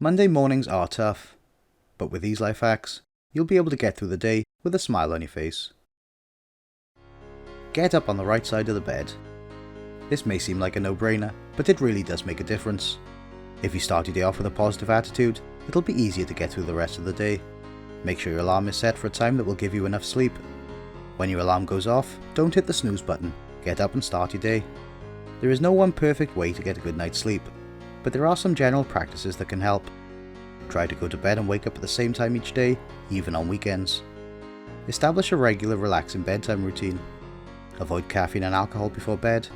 Monday mornings are tough, but with these life hacks, you'll be able to get through the day with a smile on your face. Get up on the right side of the bed. This may seem like a no-brainer, but it really does make a difference. If you start your day off with a positive attitude, it'll be easier to get through the rest of the day. Make sure your alarm is set for a time that will give you enough sleep. When your alarm goes off, don't hit the snooze button. Get up and start your day. There is no one perfect way to get a good night's sleep, but there are some general practices that can help. Try to go to bed and wake up at the same time each day, even on weekends. Establish a regular relaxing bedtime routine. Avoid caffeine and alcohol before bed,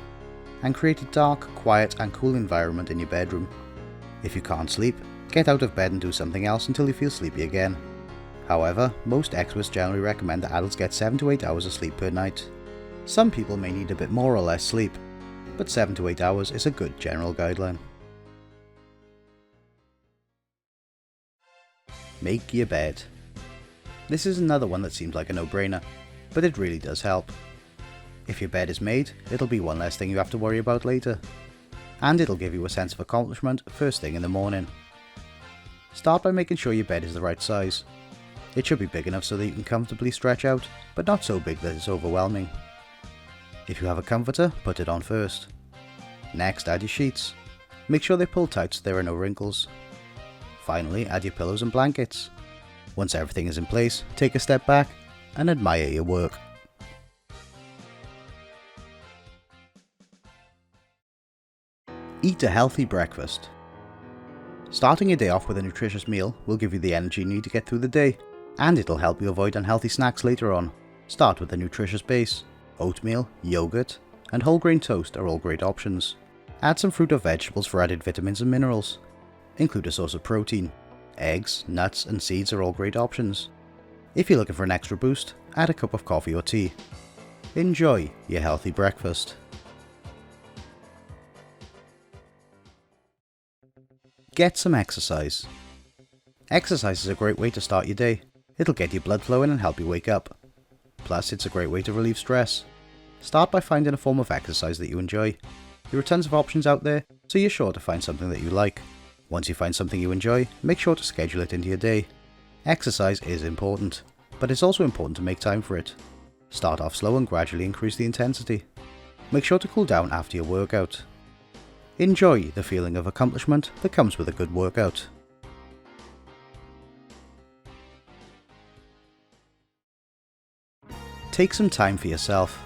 and create a dark, quiet and cool environment in your bedroom. If you can't sleep, get out of bed and do something else until you feel sleepy again. However, most experts generally recommend that adults get 7 to 8 hours of sleep per night. Some people may need a bit more or less sleep, but 7 to 8 hours is a good general guideline. Make your bed. This is another one that seems like a no-brainer, but it really does help. If your bed is made, it'll be one less thing you have to worry about later. And it'll give you a sense of accomplishment first thing in the morning. Start by making sure your bed is the right size. It should be big enough so that you can comfortably stretch out, but not so big that it's overwhelming. If you have a comforter, put it on first. Next, add your sheets. Make sure they pull tight so there are no wrinkles. Finally, add your pillows and blankets. Once everything is in place, take a step back and admire your work. Eat a healthy breakfast. Starting your day off with a nutritious meal will give you the energy you need to get through the day, and it'll help you avoid unhealthy snacks later on. Start with a nutritious base. Oatmeal, yogurt, and whole grain toast are all great options. Add some fruit or vegetables for added vitamins and minerals. Include a source of protein. Eggs, nuts, and seeds are all great options. If you're looking for an extra boost, add a cup of coffee or tea. Enjoy your healthy breakfast. Get some exercise. Exercise is a great way to start your day. It'll get your blood flowing and help you wake up. Plus, it's a great way to relieve stress. Start by finding a form of exercise that you enjoy. There are tons of options out there, so you're sure to find something that you like. Once you find something you enjoy, make sure to schedule it into your day. Exercise is important, but it's also important to make time for it. Start off slow and gradually increase the intensity. Make sure to cool down after your workout. Enjoy the feeling of accomplishment that comes with a good workout. Take some time for yourself.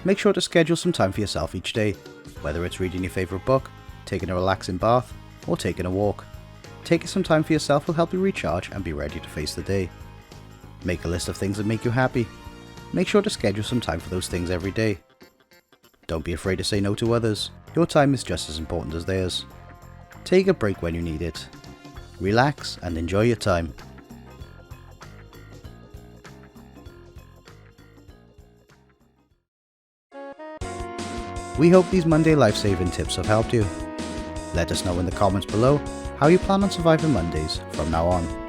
Make sure to schedule some time for yourself each day, whether it's reading your favourite book, taking a relaxing bath, or taking a walk. Taking some time for yourself will help you recharge and be ready to face the day. Make a list of things that make you happy. Make sure to schedule some time for those things every day. Don't be afraid to say no to others. Your time is just as important as theirs. Take a break when you need it. Relax and enjoy your time. We hope these Monday life-saving tips have helped you. Let us know in the comments below how you plan on surviving Mondays from now on.